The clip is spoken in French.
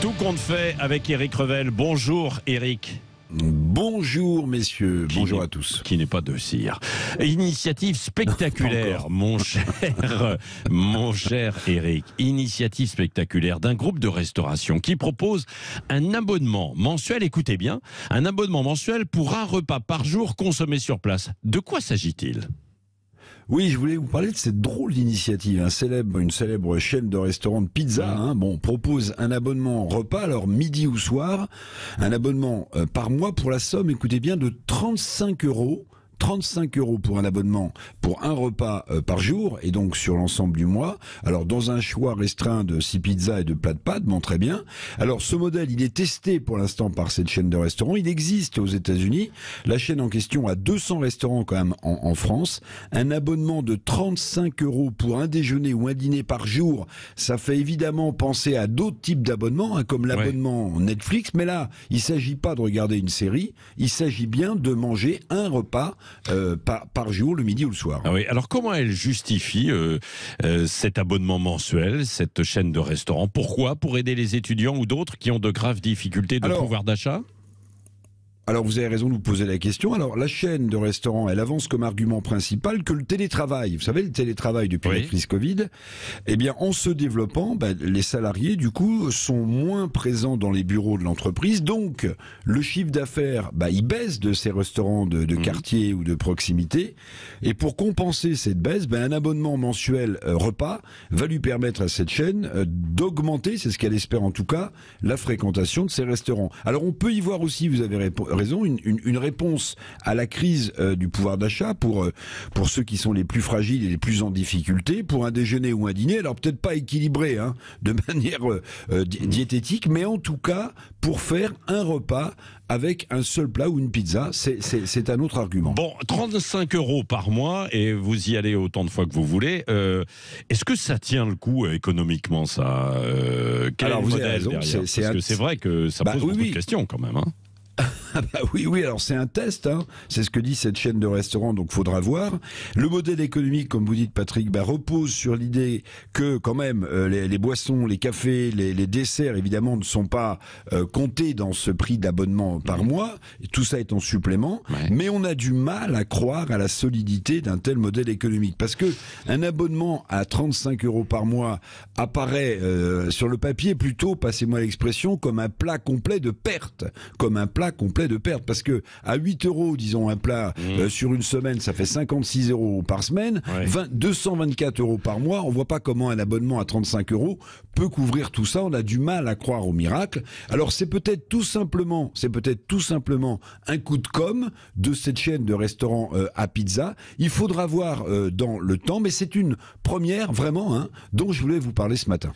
Tout compte fait avec Éric Revel. Bonjour Éric. Bonjour messieurs, bonjour à tous. Qui n'est pas de cire. Initiative spectaculaire, mon cher Éric. Initiative spectaculaire d'un groupe de restauration qui propose un abonnement mensuel, écoutez bien, un abonnement mensuel pour un repas par jour consommé sur place. De quoi s'agit-il ? Oui, je voulais vous parler de cette drôle d'initiative. Une célèbre chaîne de restaurants de pizza propose un abonnement repas, alors midi ou soir, un abonnement par mois pour la somme, écoutez bien, de 35 €. 35 € pour un abonnement pour un repas par jour et donc sur l'ensemble du mois. Alors dans un choix restreint de 6 pizzas et de plats de pâtes, bon très bien. Alors ce modèle, il est testé pour l'instant par cette chaîne de restaurants. Il existe aux États-Unis. La chaîne en question a 200 restaurants quand même en France. Un abonnement de 35 € pour un déjeuner ou un dîner par jour, ça fait évidemment penser à d'autres types d'abonnements, comme l'abonnement Netflix. Mais là, il ne s'agit pas de regarder une série, il s'agit bien de manger un repas par jour, le midi ou le soir. Ah oui. Alors comment elle justifie cet abonnement mensuel, cette chaîne de restaurants? Pourquoi? Pour aider les étudiants ou d'autres qui ont de graves difficultés de pouvoir d'achat? Alors vous avez raison de vous poser la question. Alors la chaîne de restaurants, elle avance comme argument principal que le télétravail, vous savez le télétravail depuis la crise Covid, eh bien en se développant, les salariés du coup sont moins présents dans les bureaux de l'entreprise, donc le chiffre d'affaires, il baisse de ces restaurants de quartier ou de proximité, et pour compenser cette baisse, un abonnement mensuel repas va lui permettre à cette chaîne d'augmenter, c'est ce qu'elle espère en tout cas, la fréquentation de ces restaurants. Alors on peut y voir aussi, vous avez raison, une réponse à la crise du pouvoir d'achat pour ceux qui sont les plus fragiles et les plus en difficulté, pour un déjeuner ou un dîner, alors peut-être pas équilibré de manière diététique, mais en tout cas pour faire un repas avec un seul plat ou une pizza, c'est un autre argument. Bon, 35 € par mois et vous y allez autant de fois que vous voulez. Est-ce que ça tient le coup économiquement, ça quel est le modèle derrière ? Parce que c'est vrai que ça pose beaucoup de questions quand même. Oui, alors c'est un test, c'est ce que dit cette chaîne de restaurants, donc faudra voir. Le modèle économique, comme vous dites Patrick, repose sur l'idée que quand même les boissons, les cafés, les desserts évidemment ne sont pas comptés dans ce prix d'abonnement par mois, et tout ça est en supplément, mais on a du mal à croire à la solidité d'un tel modèle économique, parce que un abonnement à 35 € par mois apparaît sur le papier plutôt, passez-moi l'expression, comme un plat complet de perte, parce que à 8 €, disons un plat sur une semaine, ça fait 56 € par semaine, 224 € par mois. On voit pas comment un abonnement à 35 € peut couvrir tout ça. On a du mal à croire au miracle. Alors c'est peut-être tout simplement un coup de com' de cette chaîne de restaurants à pizza. Il faudra voir dans le temps, mais c'est une première vraiment dont je voulais vous parler ce matin.